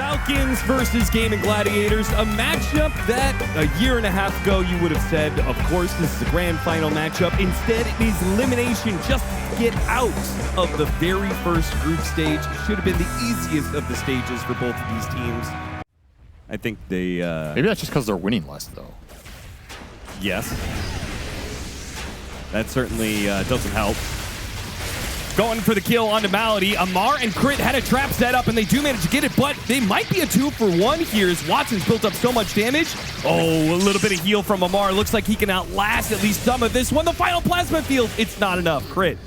Falcons versus Gaimin Gladiators, a matchup that a year and a half ago you would have said, of course, this is a grand final matchup. Instead, it is elimination just to get out of the very first group stage. It should have been the easiest of the stages for both of these teams. I think they... Maybe that's just because they're winning less, though. Yes. That certainly doesn't help. Going for the kill onto Malady. Amar and Crit had a trap set up, and they do manage to get it, but they might be a 2-for-1 here as Watson's built up so much damage. Oh, a little bit of heal from Amar. Looks like he can outlast at least some of this one. The final plasma field, it's not enough. Crit,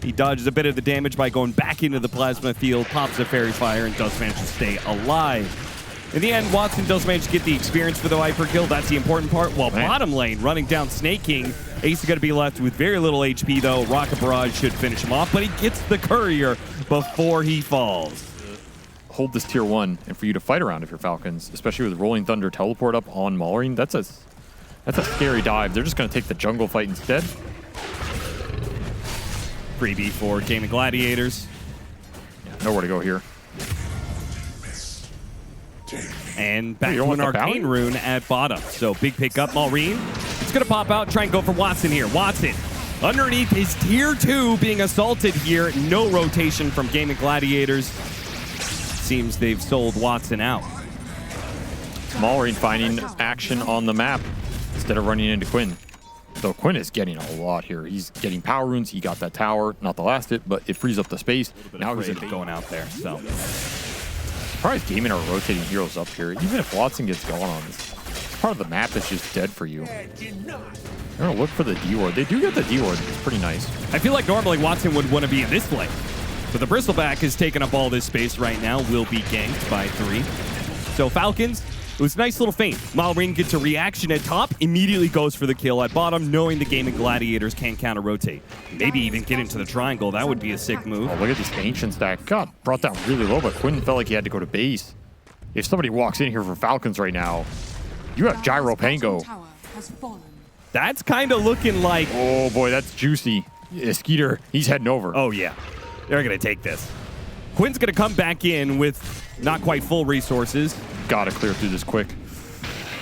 he dodges a bit of the damage by going back into the plasma field, pops a fairy fire, and does manage to stay alive. In the end, Watson does manage to get the experience for the Viper kill. That's the important part. While bottom lane, running down Snake King, Ace is going to be left with very little HP, though. Rocket Barrage should finish him off, but he gets the courier before he falls. Hold this tier 1, and for you to fight around if you're Falcons, especially with Rolling Thunder teleport up on Maureen, that's a scary dive. They're just going to take the jungle fight instead. Freebie for Gaimin Gladiators. Yeah, nowhere to go here. And back to an Arcane Rune at bottom. So big pickup, Maureen. It's going to pop out, try and go for Watson here. Watson underneath his tier 2 being assaulted here. No rotation from Gaimin Gladiators. Seems they've sold Watson out. Maureen finding action on the map instead of running into Quinn. So Quinn is getting a lot here. He's getting power runes. He got that tower. Not the last hit, but it frees up the space. Now he's going out there. So surprised Gaimin are rotating heroes up here. Even if Watson gets going on this part of the map is just dead for you. They're gonna look for the D-Ward. They do get the D-Ward. It's pretty nice. I feel like normally Watson would want to be in this lane. But the Bristleback is taking up all this space right now. Will be ganked by 3. So Falcons, it was a nice little feint. Maureen gets a reaction at top, immediately goes for the kill at bottom, knowing the Gaimin Gladiators can counter-rotate. Maybe even get into the triangle. That would be a sick move. Oh, look at this Ancient stack. God, brought down really low, but Quinn felt like he had to go to base. If somebody walks in here for Falcons right now, you have Gyro Pango. That's kind of looking like... Oh, boy, that's juicy. Yeah, Skeeter, he's heading over. Oh, yeah. They're going to take this. Quinn's going to come back in with not quite full resources. Gotta clear through this quick.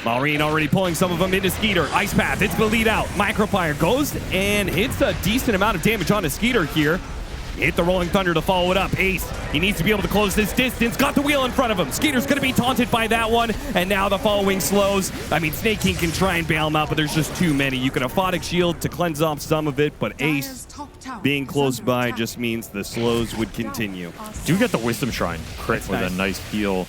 Maureen already pulling some of them into Skeeter. Ice Path, it's going to lead out. Microfire goes and hits a decent amount of damage onto Skeeter here. Hit the Rolling Thunder to follow it up. Ace, he needs to be able to close this distance. Got the wheel in front of him. Skeeter's going to be taunted by that one. And now the following slows. I mean, Snake King can try and bail him out, but there's just too many. You can Aphotic Shield to cleanse off some of it, but Ace being close by just means the slows would continue. Do get the Wisdom Shrine. Crit with a nice heal.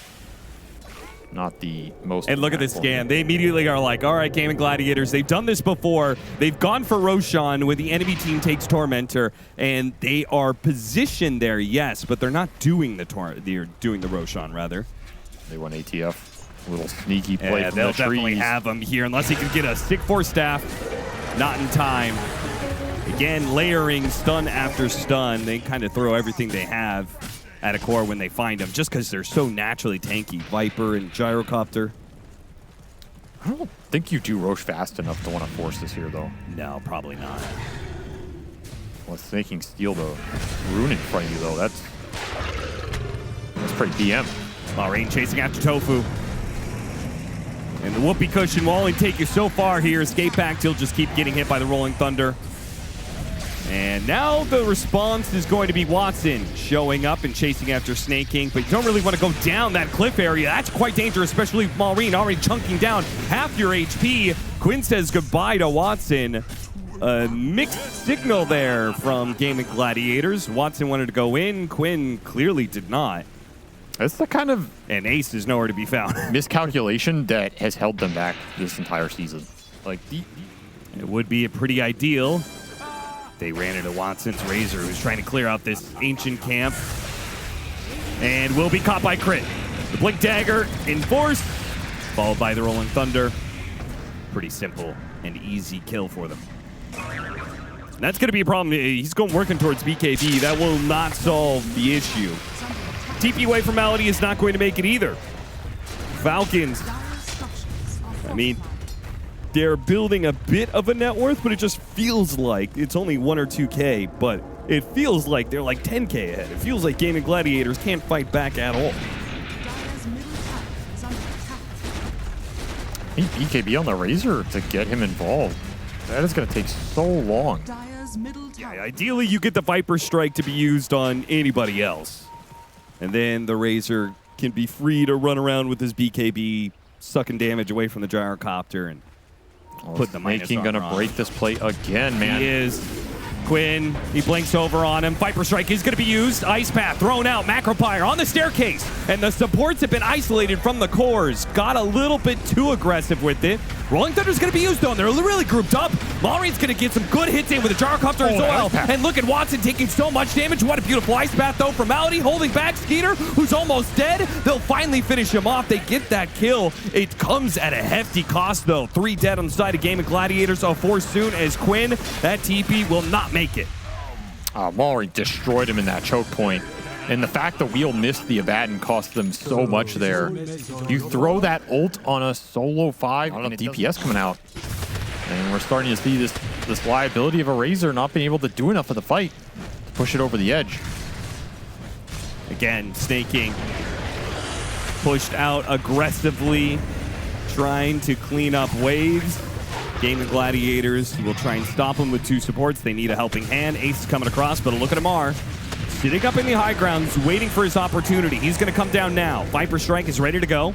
Not the most. And look at this scan. They immediately are like, all right, Gaimin Gladiators, they've done this before. They've gone for Roshan when the enemy team takes Tormentor, and they are positioned there, yes, but they're not doing they're doing the Roshan, rather. They want ATF. A little sneaky play from they'll the definitely trees. have him here, unless he can get a Stick Force Staff. Not in time. Again, layering stun after stun. They kind of throw everything they have at a core when they find them, just because they're so naturally tanky. Viper and Gyrocopter. I don't think you do Roche fast enough to want to force this here, though. No, probably not. Well, it's making steal the rune in front of you, though. That's pretty PM. Maureen chasing after Tofu. And the whoopee cushion will only take you so far here. Escape Pact, he'll just keep getting hit by the Rolling Thunder. And now the response is going to be Watson showing up and chasing after Snake King, but you don't really want to go down that cliff area. That's quite dangerous, especially with Maureen already chunking down half your HP. Quinn says goodbye to Watson. A mixed signal there from Gaimin Gladiators. Watson wanted to go in. Quinn clearly did not. That's the kind of... And Ace is nowhere to be found. miscalculation that has held them back this entire season. Like, it would be a pretty ideal. They ran into Watson's Razor, who's trying to clear out this ancient camp. And will be caught by Crit. The Blink Dagger enforced, followed by the Rolling Thunder. Pretty simple and easy kill for them. And that's going to be a problem. He's going working towards BKB. That will not solve the issue. TP away from Malady is not going to make it either. Falcons, I mean, they're building a bit of a net worth, but it just feels like it's only 1 or 2K, but it feels like they're like 10K ahead. It feels like Gaimin Gladiators can't fight back at all. I think BKB on the Razor to get him involved. That is going to take so long. Yeah, ideally, you get the Viper Strike to be used on anybody else. And then the Razor can be free to run around with his BKB, sucking damage away from the Gyrocopter and put the minus Making gonna break this play again, man. He is. Quinn, he blinks over on him. Viper Strike is going to be used. Ice Path thrown out. Macropyre on the staircase. And the supports have been isolated from the cores. Got a little bit too aggressive with it. Rolling Thunder's going to be used on. They're really grouped up. Malreen's going to get some good hits in with the Gyrocopter as well. And look at Watson taking so much damage. What a beautiful Ice Path, though, from Malady. Holding back Skeeter, who's almost dead. They'll finally finish him off. They get that kill. It comes at a hefty cost, though. 3 dead on the side of Gaimin Gladiators. 4 soon as Quinn. That TP will not make it. Mallory destroyed him in that choke point. And the fact the wheel missed the Abaddon cost them so much there. You throw that ult on a solo 5 on a DPS coming out. And we're starting to see this liability of a Razor not being able to do enough of the fight to push it over the edge. Again, Snaking pushed out aggressively, trying to clean up waves. Gaimin Gladiators will try and stop him with 2 supports. They need a helping hand. Ace is coming across, but look at Amar. Sitting up in the high grounds, waiting for his opportunity. He's going to come down now. Viper Strike is ready to go.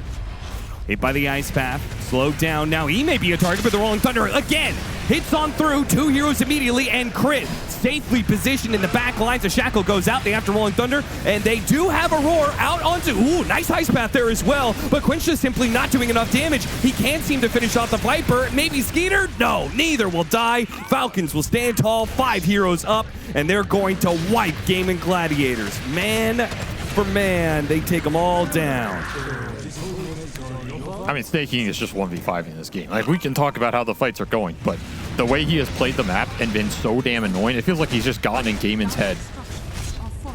Hit by the Ice Path. Slowed down. Now he may be a target for the Rolling Thunder. Again, hits on through. 2 heroes immediately, and Crit safely positioned in the back lines. The Shackle goes out. They have to Rolling Thunder, and they do have a Roar out onto... Ooh, nice Ice Path there as well. But Quinch just simply not doing enough damage. He can't seem to finish off the Viper. Maybe Skeeter? No, neither will die. Falcons will stand tall. 5 heroes up, and they're going to wipe Gaimin Gladiators. Man for man, they take them all down. I mean, Snaking is just 1v5 in this game. Like, we can talk about how the fights are going, but the way he has played the map and been so damn annoying, it feels like he's just gotten in Gaimin's head.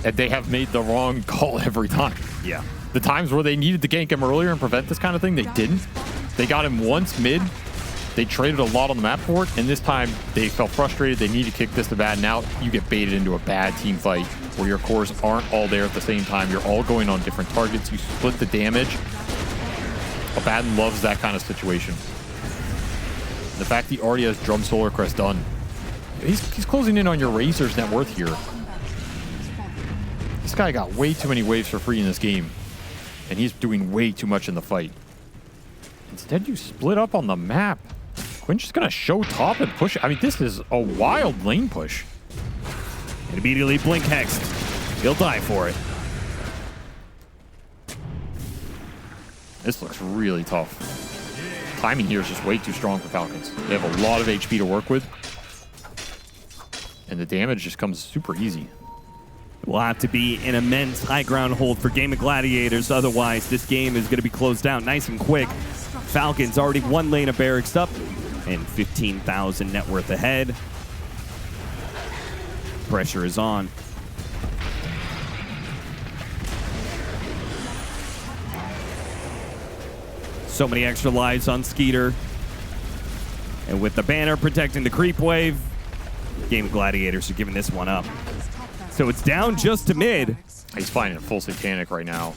And they have made the wrong call every time. Yeah. The times where they needed to gank him earlier and prevent this kind of thing, they didn't. They got him once mid. They traded a lot on the map for it, and this time they felt frustrated. They need to kick this to Abaddon out. You get baited into a bad team fight where your cores aren't all there at the same time. You're all going on different targets. You split the damage. Abaddon loves that kind of situation. The fact he already has Drum Solar Crest done. He's closing in on your Razor's net worth here. This guy got way too many waves for free in this game, and he's doing way too much in the fight. Instead, you split up on the map. Quinch is going to show top and push. I mean, this is a wild lane push. And immediately Blink Hexed. He'll die for it. This looks really tough. Timing here is just way too strong for Falcons. They have a lot of HP to work with. And the damage just comes super easy. It will have to be an immense high ground hold for Gaimin Gladiators. Otherwise, this game is going to be closed down nice and quick. Falcons already 1 lane of barracks up and 15,000 net worth ahead. Pressure is on. So many extra lives on Skeeter. And with the banner protecting the creep wave, Gaimin Gladiators are giving this one up. So it's down just to mid. He's finding a full Satanic right now.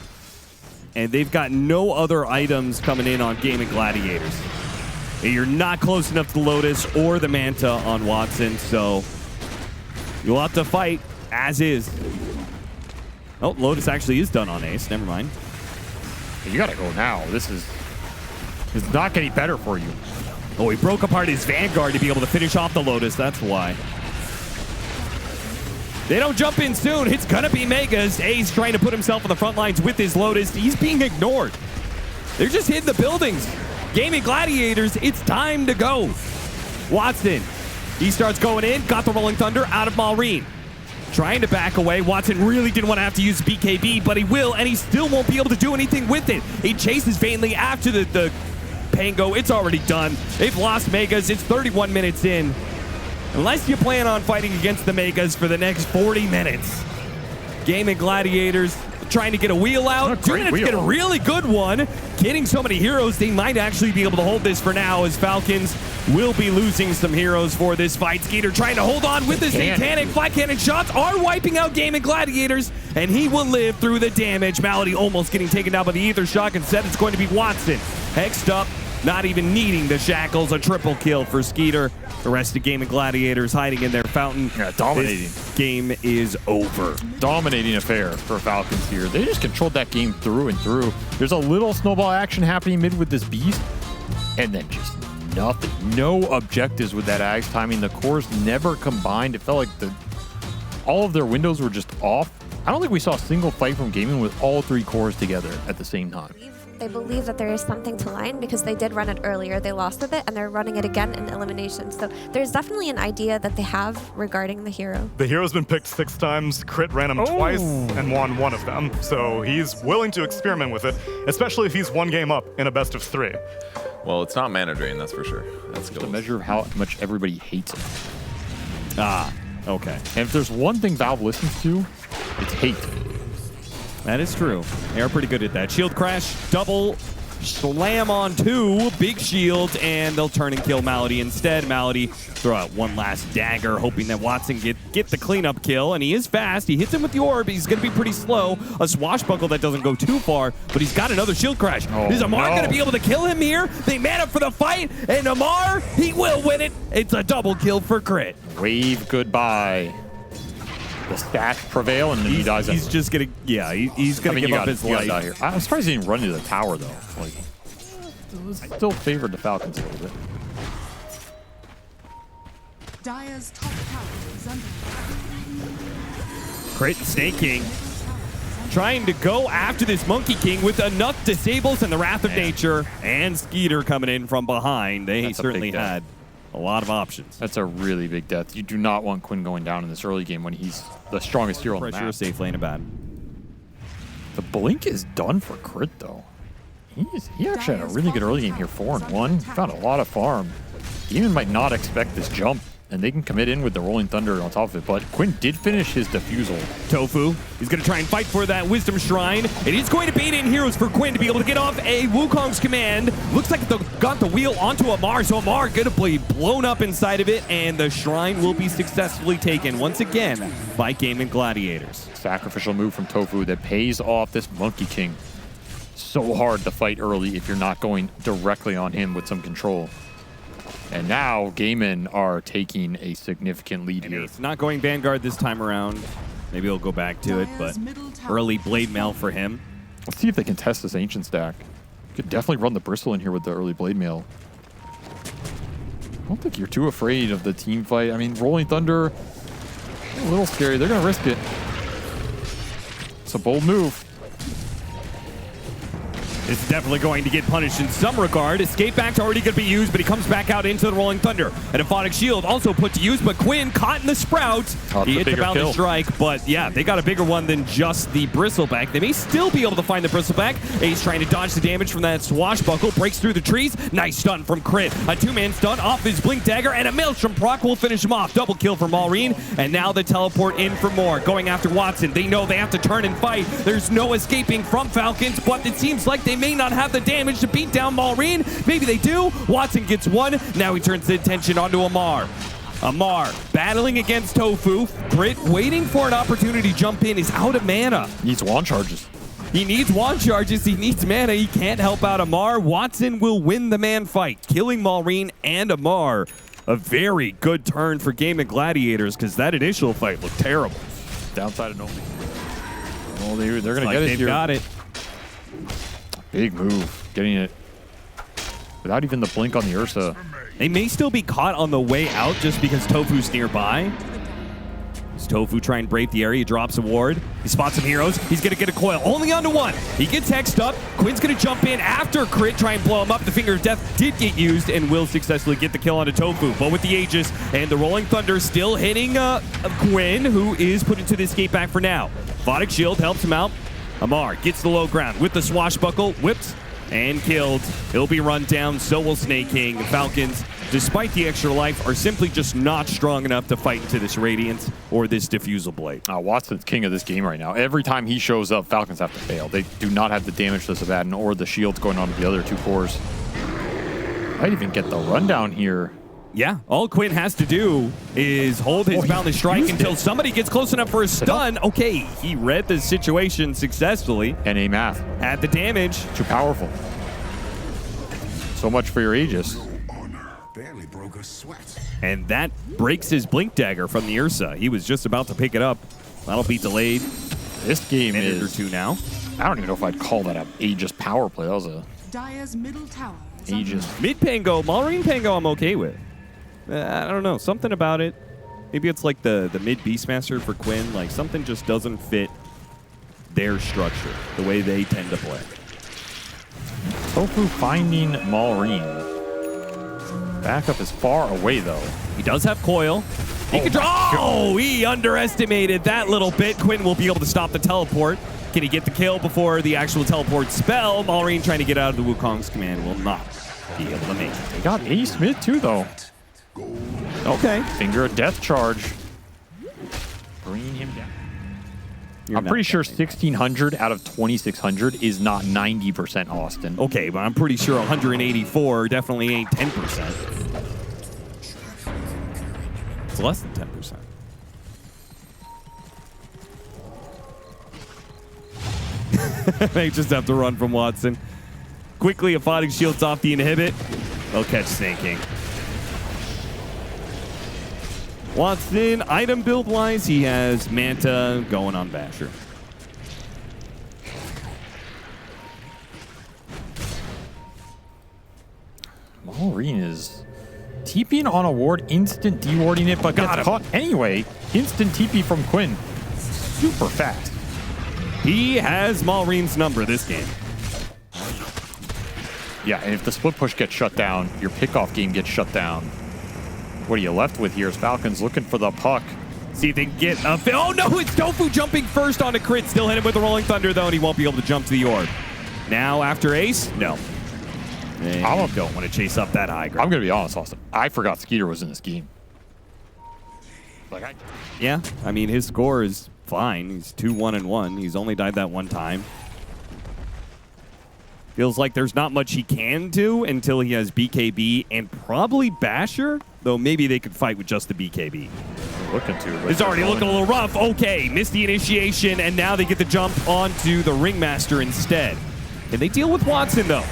And they've got no other items coming in on Gaimin Gladiators. And you're not close enough to the Lotus or the Manta on Watson, so you'll have to fight as is. Oh, Lotus actually is done on Ace. Never mind. You gotta go now. This is not getting better for you. Oh, he broke apart his Vanguard to be able to finish off the Lotus. That's why. They don't jump in soon. It's gonna be Megas. Ace trying to put himself on the front lines with his Lotus. He's being ignored. They're just hitting the buildings. Gaimin Gladiators, it's time to go. Watson, he starts going in. Got the Rolling Thunder out of Malreen. Trying to back away. Watson really didn't want to have to use BKB, but he will, and he still won't be able to do anything with it. He chases vainly after the Pango. It's already done. They've lost Megas. It's 31 minutes in. Unless you plan on fighting against the Megas for the next 40 minutes. Gaimin Gladiators trying to get a wheel out. 2 minutes to get a really good one. Getting so many heroes, they might actually be able to hold this for now, as Falcons will be losing some heroes for this fight. Skeeter trying to hold on with the Satanic. Flat cannon shots are wiping out Gaimin Gladiators, and he will live through the damage. Malady almost getting taken down by the Ether Shock. Instead, it's going to be Watson. Hexed up. not even needing the shackles. A triple kill for Skeeter. The rest of Gaimin Gladiators hiding in their fountain. Yeah, dominating. This game is over. Dominating affair for Falcons here. They just controlled that game through and through. There's a little snowball action happening mid with this beast, and then just nothing. No objectives with that Ags timing. The cores never combined. It felt like all of their windows were just off. I don't think we saw a single fight from Gaimin with all 3 cores together at the same time. They believe that there is something to line because they did run it earlier. They lost with it, and they're running it again in elimination. So there's definitely an idea that they have regarding the hero. The hero's been picked 6 times. Crit ran him twice and won 1 of them. So he's willing to experiment with it, especially if he's 1 game up in a best of 3. Well, it's not mana drain, that's for sure. That's Just a measure of how much everybody hates it. Ah, okay. And if there's one thing Valve listens to, it's hate. That is true. They are pretty good at that. Shield crash, double slam on 2, big shield, and they'll turn and kill Malady instead. Malady throw out 1 last dagger, hoping that Watson get the cleanup kill, and he is fast. He hits him with the orb. He's going to be pretty slow. A swashbuckle that doesn't go too far, but he's got another shield crash. Is Amar going to be able to kill him here? They man up for the fight, and Amar, he will win it. It's a double kill for Crit. Wave goodbye. The stats prevail, and then he dies. He's just gonna, he's gonna give up his life. Die here. I'm surprised he didn't run into the tower though. Like, it was still favored the Falcons a little bit. Dire's top tower is under attack. Crit Snake King trying to go after this Monkey King with enough disables and the Wrath of Nature, and Skeeter coming in from behind. They certainly had a lot of options. That's a really big death. You do not want Quinn going down in this early game when he's the strongest hero on the Pressure map. safe lane about. The blink is done for Crit though. He actually had a really good early game here, 4-1. Found a lot of farm. Gaimin might not expect this jump, and they can commit in with the Rolling Thunder on top of it, but Quinn did finish his defusal. Tofu, he's going to try and fight for that Wisdom Shrine, and he's going to bait in heroes for Quinn to be able to get off a Wukong's command. Looks like they got the wheel onto Amar, so Amar going to be blown up inside of it, and the Shrine will be successfully taken once again by Gaimin Gladiators. Sacrificial move from Tofu that pays off this Monkey King. So hard to fight early if you're not going directly on him with some control. And now Gaimin are taking a significant lead here. It's not going Vanguard this time around. Maybe he'll go back to it, but early Blade Mail for him. Let's see if they can test this Ancient stack. Could definitely run the Bristle in here with the early Blade Mail. I don't think you're too afraid of the team fight. I mean, Rolling Thunder, a little scary. They're going to risk it. It's a bold move. It's definitely going to get punished in some regard. Escape back's already going to be used, but he comes back out into the Rolling Thunder. An Aphotic Shield also put to use, but Quinn caught in the Sprouts. He hit the Boundless Strike, but yeah, they got a bigger one than just the Bristleback. They may still be able to find the Bristleback. Ace trying to dodge the damage from that Swashbuckle, breaks through the trees. Nice stun from Crit. A 2-man stun off his Blink Dagger, and a Maelstrom proc will finish him off. Double kill for Maureen, and now the teleport in for more. Going after Watson. They know they have to turn and fight. There's no escaping from Falcons, but it seems like they may not have the damage to beat down Maureen. Maybe they do. Watson gets one. Now he turns the attention onto Amar. Amar battling against Tofu. Crit waiting for an opportunity to jump in. Is out of mana. Needs wand charges. He needs wand charges. He needs mana. He can't help out Amar. Watson will win the man fight, killing Maureen and Amar. A very good turn for Gaimin Gladiators because that initial fight looked terrible. Downside of Nomi. Well, they're going to get it here. They've got it. Big move. Getting it without even the blink on the Ursa. They may still be caught on the way out just because Tofu's nearby. As Tofu try and break the area, he drops a ward. He spots some heroes. He's going to get a coil. Only onto one. He gets hexed up. Quinn's going to jump in after Crit, try and blow him up. The Finger of Death did get used and will successfully get the kill onto Tofu. But with the Aegis and the Rolling Thunder still hitting Quinn, who is put into the escape back for now. Aphotic Shield helps him out. Amar gets the low ground with the Swashbuckle, whips and killed. He'll be run down, so will Snake King. The Falcons, despite the extra life, are simply just not strong enough to fight into this Radiance or this Diffusal Blade. Watson's king of this game right now. Every time he shows up, Falcons have to fail. They do not have the damage to Sabaton or the shields going on to the other 2 cores. Might even get the rundown here. Yeah, all Quinn has to do is hold his Boundless Strike until somebody gets close enough for a stun. Okay, he read the situation successfully. NA math. Had the damage. Too powerful. So much for your Aegis. Barely broke a sweat. And that breaks his Blink Dagger from the Ursa. He was just about to pick it up. That'll be delayed. This game Minute or is... two now. I don't even know if I'd call that a Aegis power play. That was a Dire's middle tower is Aegis. Mid Pango, Malrine Pango I'm okay with. I don't know. Something about it. Maybe it's like the mid Beastmaster for Quinn. Like something just doesn't fit their structure, the way they tend to play. Tofu finding Malrine. Backup is far away, though. He does have coil. He can draw. Oh, he underestimated that little bit. Quinn will be able to stop the teleport. Can he get the kill before the actual teleport spell? Malrine trying to get out of the Wukong's command will not be able to make it. They got Ace mid, too, though. Okay. Finger of Death charge. Bringing him down. I'm pretty sure 1,600 out of 2,600 is not 90% Austin. Okay, but I'm pretty sure 184 definitely ain't 10%. It's less than 10%. They just have to run from Watson. Quickly, Aphotic shields off the inhibit. They'll catch Snake King. Watson, item build-wise, he has Manta going on Basher. Malrine is TPing on a ward, instant dewarding it, but gets caught anyway. Instant TP from Quinn. Super fast. He has Malrine's number this game. Yeah, and if the split push gets shut down, your pickoff game gets shut down. What are you left with here is Falcons looking for the puck. See if they can get a... Oh, no, it's Tofu jumping first on a crit. Still hit him with the Rolling Thunder, though, and he won't be able to jump to the orb. Now, after Ace? No. They don't want to chase up that high ground. I'm going to be honest, Austin. I forgot Skeeter was in this game. Yeah, I mean, his score is fine. He's 2-1-1. He's only died that one time. Feels like there's not much he can do until he has BKB and probably Basher, though maybe they could fight with just the BKB. Looking to. It's already looking a little rough. Okay, missed the initiation, and now they get the jump onto the Ringmaster instead. Can they deal with Watson, though?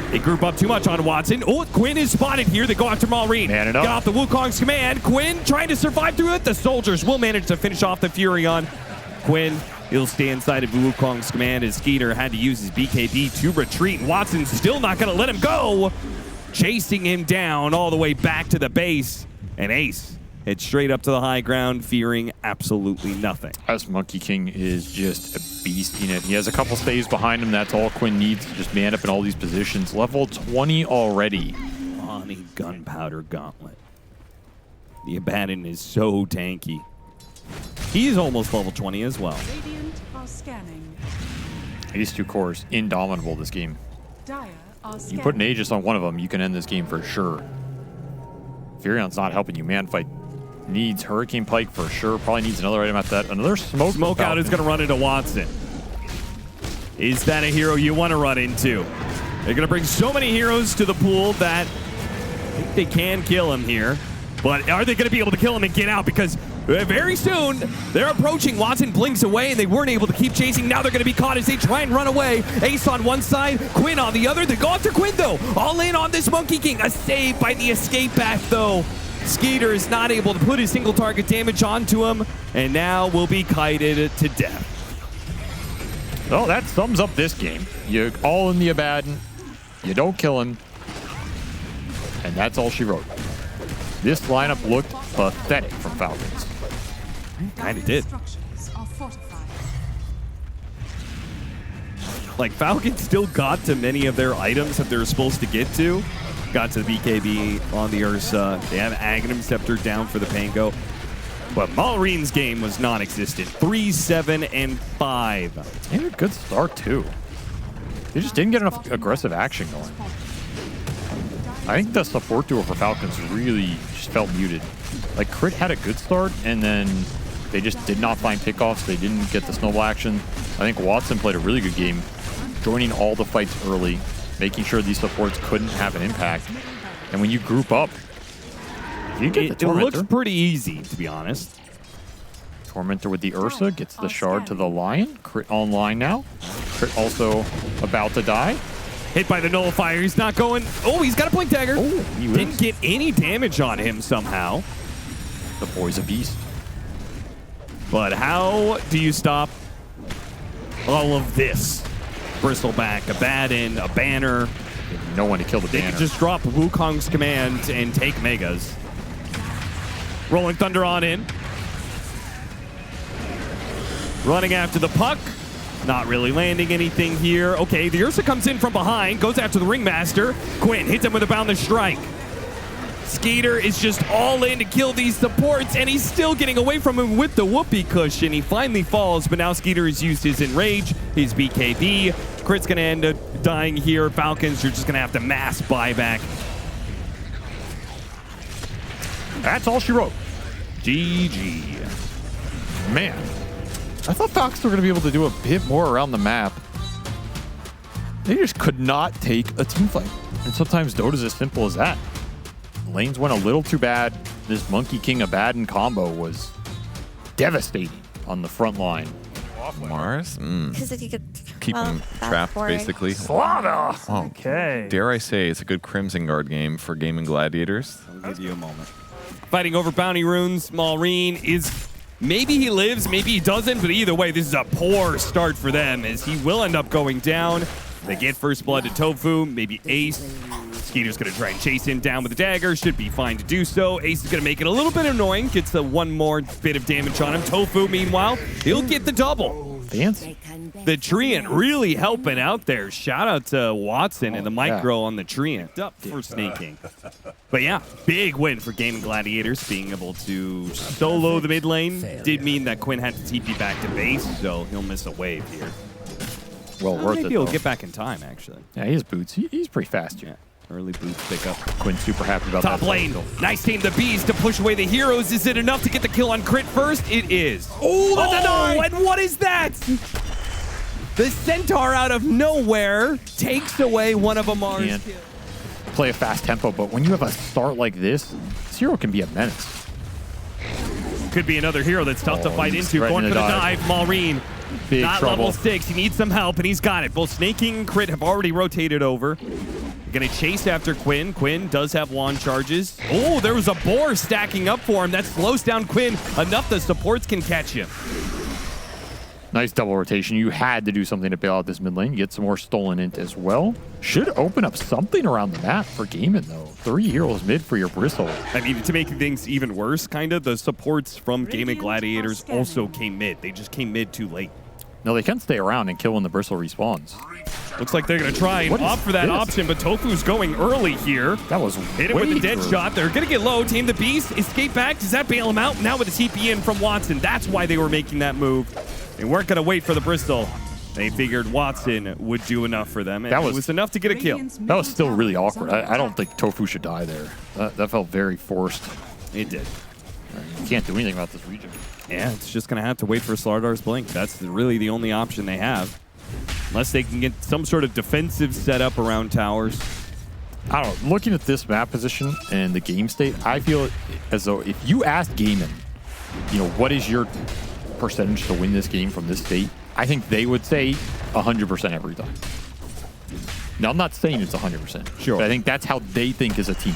They group up too much on Watson. Oh, Quinn is spotted here. They go after Malrine. Man it up. Get off the Wukong's command. Quinn trying to survive through it. The soldiers will manage to finish off the Furion. Quinn, he'll stay inside of Wukong's command as Skeeter had to use his BKB to retreat. Watson's still not going to let him go. Chasing him down all the way back to the base. And Ace heads straight up to the high ground, fearing absolutely nothing. As Monkey King is just a beast in it. He has a couple stays behind him. That's all Quinn needs to just man up in all these positions. Level 20 already. Bonnie Gunpowder Gauntlet. The Abaddon is so tanky. He's almost level 20 as well. Radiant are scanning. These two cores, indomitable this game. Dire are scanning. You put an Aegis on one of them, you can end this game for sure. Furion's not helping you. Man fight needs Hurricane Pike for sure. Probably needs another item after that. Another smoke. Smoke out is going to run into Watson. Is that a hero you want to run into? They're going to bring so many heroes to the pool that I think they can kill him here. But are they going to be able to kill him and get out? Because very soon, they're approaching. Watson blinks away, and they weren't able to keep chasing. Now they're going to be caught as they try and run away. Ace on one side, Quinn on the other. They go after Quinn, though. All in on this Monkey King. A save by the escape back, though. Skeeter is not able to put his single target damage onto him, and now will be kited to death. Well, that sums up this game. You're all in the Abaddon. You don't kill him. And that's all she wrote. This lineup looked pathetic from Falcons. Kind of did. Structures are fortified. Like, Falcons still got to many of their items that they were supposed to get to. Got to the BKB on the Ursa. They have Aghanim Scepter down for the Pango. But Malrine's game was non-existent. 3-7-5. They had a good start, too. They just didn't get enough aggressive action going. I think the support duo for Falcons really just felt muted. Like, Crit had a good start, and then they just did not find pickoffs. They didn't get the snowball action. I think Watson played a really good game, joining all the fights early, making sure these supports couldn't have an impact. And when you group up, you get the It Tormentor. looks pretty easy, to be honest. Tormentor with the Ursa gets the shard to the Lion. Crit online now. Crit also about to die. Hit by the nullifier. He's not going. Oh, he's got a blink dagger. Oh, he Didn't lives. get any damage on him somehow. The boy's a beast. But how do you stop all of this? Bristleback, a Baden, a banner. No one to kill the They banner. could just drop Wukong's command and take Megas. Rolling Thunder on in. Running after the puck. Not really landing anything here. Okay, the Ursa comes in from behind, goes after the Ringmaster. Quinn hits him with a boundless strike. Skeeter is just all in to kill these supports, and he's still getting away from him with the whoopee cushion. He finally falls, but now Skeeter has used his Enrage, his BKB. Crit's gonna end up dying here. Falcons, you're just gonna have to mass buyback. That's all she wrote. GG. Man, I thought Falcons were going to be able to do a bit more around the map. They just could not take a team fight. And sometimes Dota's as simple as that. Lanes went a little too bad. This Monkey King Abaddon combo was devastating on the front line. Mars? Because if you could Keep him that's trapped, boring. basically. Slaughter! Oh, Okay. dare I say it's a good Crimson Guard game for Gaimin Gladiators. I'll give you a moment. Fighting over bounty runes, Maureen is... Maybe he lives, maybe he doesn't, but either way, this is a poor start for them as he will end up going down. They get first blood to Tofu, maybe Ace. Skeeter's going to try and chase him down with a dagger. Should be fine to do so. Ace is going to make it a little bit annoying. Gets the one more bit of damage on him. Tofu, meanwhile, he'll get the double. Fancy. The Treant really helping out there. Shout out to Watson and the micro on the Treant up for snaking. But yeah, big win for Gaimin Gladiators, being able to solo the mid lane. Did mean that Quinn had to TP back to base, so he'll miss a wave here. Well worth Maybe it, he'll though. get back in time, actually. Yeah, he has boots. He's pretty fast here. Yeah, early boost pickup. Quinn's super happy about Top that. lane, nice team the bees to push away the heroes. Is it enough to get the kill on Crit first? It is. Oh, that's and what is that? The Centaur out of nowhere takes away one of Amar's Can't kills. play a fast tempo, but when you have a start like this hero can be a menace. Could be another hero that's tough to fight he's into. Going for threatening the to dive, Maureen. Big Not trouble. level 6. He needs some help, and he's got it. Both Snaking and Crit have already rotated over. Gonna chase after Quinn. Quinn does have wand charges. Oh, there was a boar stacking up for him. That slows down Quinn enough the supports can catch him. Nice double rotation. You had to do something to bail out this mid lane. Get some more stolen int as well. Should open up something around the map for Gaimin, though. 3 heroes mid for your Bristle. I mean, to make things even worse, kind of, the supports from Gaimin Gladiators also came mid. They just came mid too late. No, they can stay around and kill when the Bristle respawns. Looks like they're going to try and What is opt for that this? option, but Tofu's going early here. That was Hit him with the dead shot. They're going to get low. Tame the Beast. Escape back. Does that bail him out? Now with the TP in from Watson. That's why they were making that move. They weren't going to wait for the Bristol. They figured Watson would do enough for them. And That it was- was enough to get a kill. That was still really awkward. I don't think Tofu should die there. That felt very forced. It did. You can't do anything about this region. Yeah, it's just going to have to wait for Slardar's Blink. That's really the only option they have. Unless they can get some sort of defensive setup around towers. I don't know. Looking at this map position and the game state, I feel as though if you asked Gaimin, you know, what is your percentage to win this game from this state, I think they would say 100% every time. Now, I'm not saying it's 100%. Sure. But I think that's how they think as a team.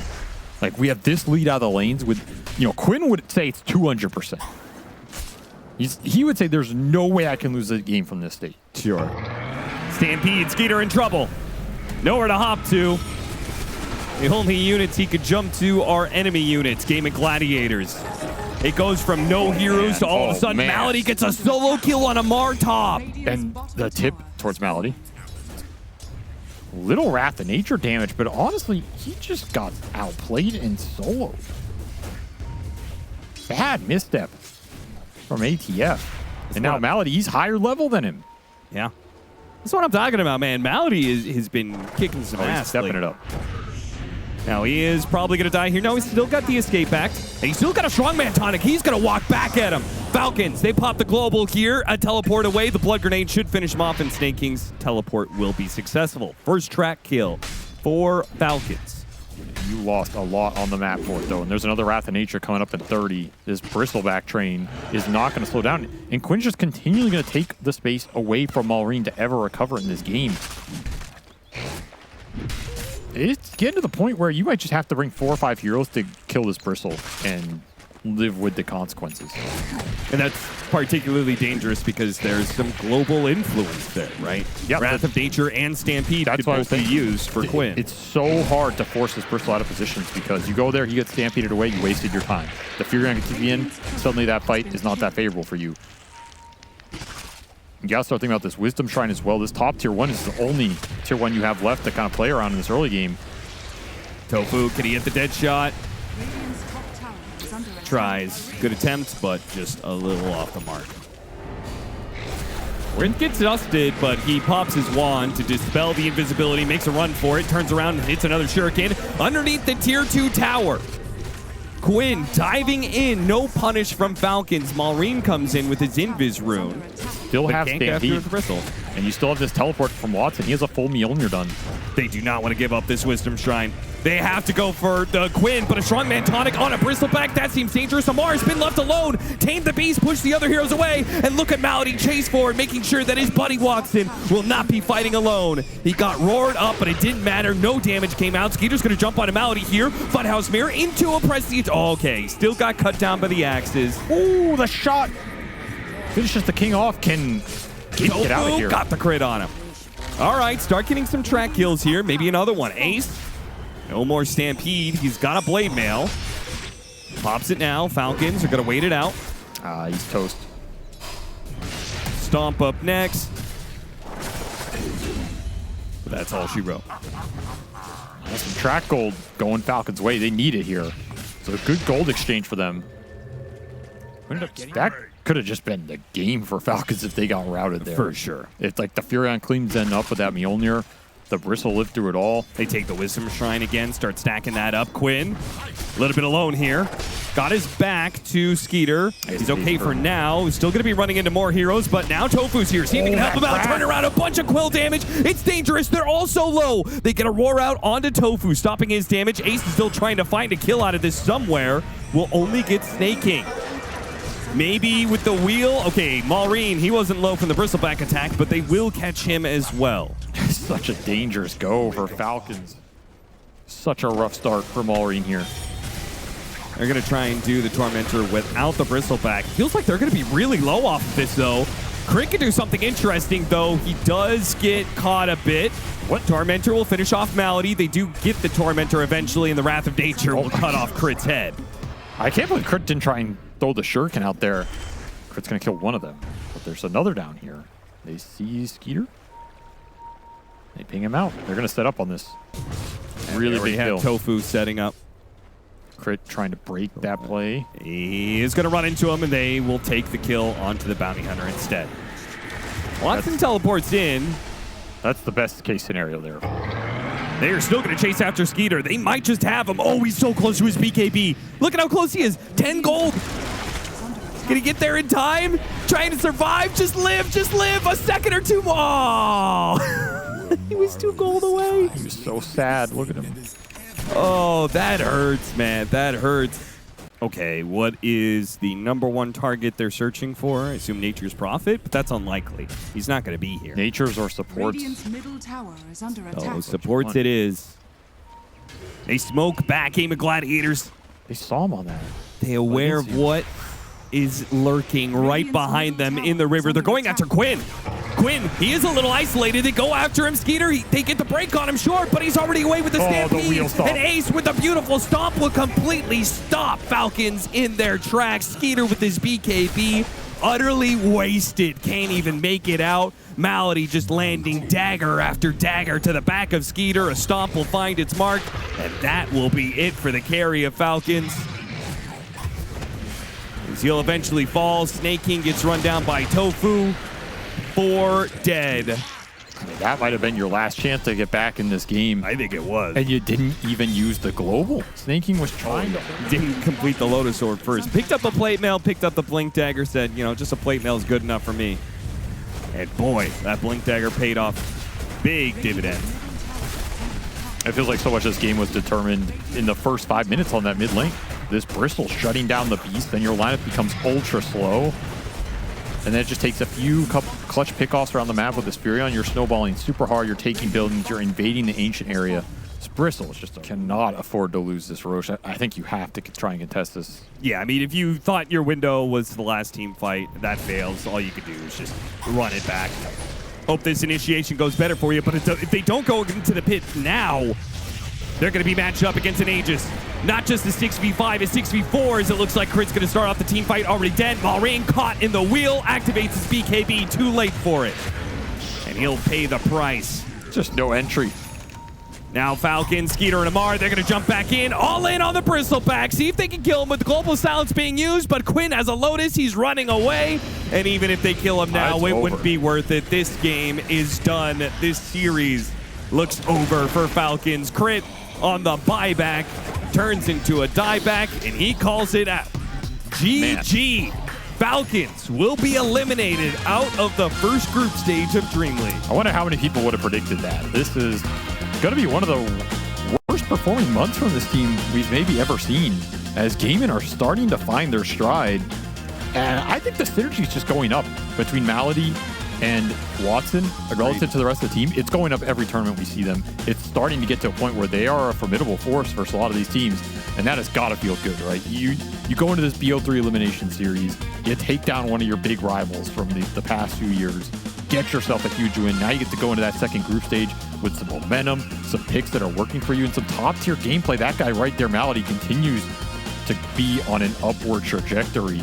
Like, we have this lead out of the lanes with, you know, Quinn would say it's 200%. He would say there's no way I can lose the game from this state. Sure. Stampede, Skeeter in trouble. Nowhere to hop to. The only units he could jump to are enemy units, Gaimin Gladiators. It goes from no heroes to all of a sudden man. Malady gets a solo kill on Amar top. And the tip towards Malady. Little Wrath of Nature damage, but honestly, he just got outplayed and soloed. Bad misstep from ATF. And now Malady, he's higher level than him. Yeah. That's what I'm talking about, man. Malady has been kicking some Oh, he's ass. stepping lately. it up. Now he is probably going to die here. No, he's still got the escape act. And he's still got a strongman tonic. He's going to walk back at him. Falcons, they pop the global here. A teleport away. The blood grenade should finish him off, and Snake King's teleport will be successful. First track kill for Falcons. You lost a lot on the map for it, though. And there's another Wrath of Nature coming up in 30. This Bristleback train is not going to slow down. And Quinn's just continually going to take the space away from Maureen to ever recover in this game. It's getting to the point where you might just have to bring 4 or 5 heroes to kill this Bristle and live with the consequences. And that's particularly dangerous because there's some global influence there, right? Yeah, Wrath of Nature and Stampede That's could what I both was be thinking. used for Quinn. It's so hard to force this Bristle out of positions because you go there, he gets stampeded away, you wasted your time. The Furion gets you in, suddenly that fight is not that favorable for you. You gotta start thinking about this Wisdom Shrine as well. This top tier 1 is the only tier 1 you have left to kind of play around in this early game. Tofu, can he hit the dead shot? Radiant's top tower is under attack. Tries. Good attempt, but just a little off the mark. Rin gets dusted, but he pops his wand to dispel the invisibility, makes a run for it, turns around and hits another shuriken underneath the tier 2 tower. Quinn diving in, no punish from Falcons. Maureen comes in with his Invis rune. Still But have can't get after Stampede, the Bristle. and you still have this teleport from Watson. He has a full Mjolnir done. They do not want to give up this Wisdom Shrine. They have to go for the Quinn, but a strongman tonic on a Bristleback. That seems dangerous. Amar's been left alone. Tame the Beast, push the other heroes away, and look at Malady chase forward, making sure that his buddy Watson will not be fighting alone. He got roared up, but it didn't matter. No damage came out. Skeeter's going to jump onto Malady here. Funhouse Mirror into a Prestige. Oh, okay, still got cut down by the axes. Ooh, the shot finishes the king off. Can get out of here. Got the crit on him. All right, start getting some track kills here. Maybe another one. Ace. No more Stampede. He's got a Blade Mail. Pops it now. Falcons are going to wait it out. He's toast. Stomp up next. But that's all she wrote. That's some track gold going Falcons' way. They need it here. So a good gold exchange for them. That could have just been the game for Falcons if they got routed there. For sure. It's like the Furion cleans them up with that Mjolnir. The Bristle lived through it all. They take the Wisdom Shrine again, start stacking that up. Quinn, a little bit alone here. Got his back to Skeeter. He's okay for now. He's still going to be running into more heroes, but now Tofu's here. See if he can help him out. Turn around, a bunch of quill damage. It's dangerous. They're all so low. They get a roar out onto Tofu, stopping his damage. Ace is still trying to find a kill out of this somewhere. Will only get Snaking. Maybe with the wheel. Okay, Maureen, he wasn't low from the Bristleback attack, but they will catch him as well. Such a dangerous go for Falcons. Such a rough start for Maureen here. They're going to try and do the Tormentor without the Bristleback. Feels like they're going to be really low off of this, though. Crit can do something interesting, though. He does get caught a bit. What? Tormentor will finish off Malady. They do get the Tormentor eventually, and the Wrath of Nature will cut off Crit's head. I can't believe Crit didn't try and throw the shuriken out there. Crit's going to kill one of them. But there's another down here. They see Skeeter. They ping him out. They're going to set up on this. Really big kill. Tofu setting up. Crit trying to break that play. He is going to run into him, and they will take the kill onto the Bounty Hunter instead. Watson teleports in. That's the best case scenario there. They are still going to chase after Skeeter. They might just have him. Oh, he's so close to his BKB. Look at how close he is. 10 gold. Can he get there in time? Trying to survive. Just live. Just live. A second or two more. Oh. He was 2 gold away. He was so sad. Look at him. Oh, that hurts, man. That hurts. Okay, what is the #1 target they're searching for? I assume Nature's Prophet, but that's unlikely. He's not going to be here. Natures or supports. Radiant's middle tower is under attack. Oh, supports it is. They smoke back, Gaimin Gladiators. They saw him on that. They aware of what is lurking right behind them in the river. They're going after Quinn. Quinn, he is a little isolated. They go after him. Skeeter, they get the break on him short, but he's already away with the Stampede. wheel stomp. And Ace with a beautiful stomp will completely stop Falcons in their tracks. Skeeter with his BKB, utterly wasted. Can't even make it out. Malady just landing dagger after dagger to the back of Skeeter. A stomp will find its mark, and that will be it for the carry of Falcons. He'll eventually fall. Snake King gets run down by Tofu. 4 dead. That might have been your last chance to get back in this game. I think it was. And you didn't even use the global. Snake King was trying to. Didn't complete the Lotus Sword first. Picked up a plate mail, picked up the Blink Dagger, said, you know, just a plate mail is good enough for me. And boy, that Blink Dagger paid off big dividends. It feels like so much of this game was determined in the first 5 minutes on that mid lane. This Bristol shutting down the beast, then your lineup becomes ultra slow. And then it just takes a few clutch pickoffs around the map with this Furion. You're snowballing super hard. You're taking buildings. You're invading the ancient area. Bristle just cannot afford to lose this Roche. I think you have to try and contest this. Yeah, I mean, if you thought your window was the last team fight, that fails. All you can do is just run it back. Hope this initiation goes better for you, but if they don't go into the pit now, they're going to be matched up against an Aegis. Not just a 6v5, a 6v4, as it looks like Crit's going to start off the team fight already dead. Malrain caught in the wheel, activates his BKB, too late for it. And he'll pay the price. Just no entry. Now Falcon, Skeeter, and Amar, they're going to jump back in. All in on the Bristol pack. See if they can kill him with the Global Silence being used, but Quinn has a Lotus. He's running away. And even if they kill him now, it wouldn't be worth it. This game is done. This series looks over for Falcons. Crit on the buyback turns into a dieback, and he calls it out. GG. Man. Falcons will be eliminated out of the first group stage of Dream League. I wonder how many people would have predicted that. This is going to be one of the worst performing months from this team we've maybe ever seen, as Gaimin are starting to find their stride. And I think the synergy is just going up between Malady and Watson relative to the rest of the team. It's going up every tournament we see them. It's starting to get to a point where they are a formidable force versus a lot of these teams, and that has got to feel good, right? You go into this BO3 elimination series, you take down one of your big rivals from the past few years, get yourself a huge win. Now you get to go into that second group stage with some momentum, some picks that are working for you, and some top-tier gameplay. That guy right there, Malady, continues to be on an upward trajectory.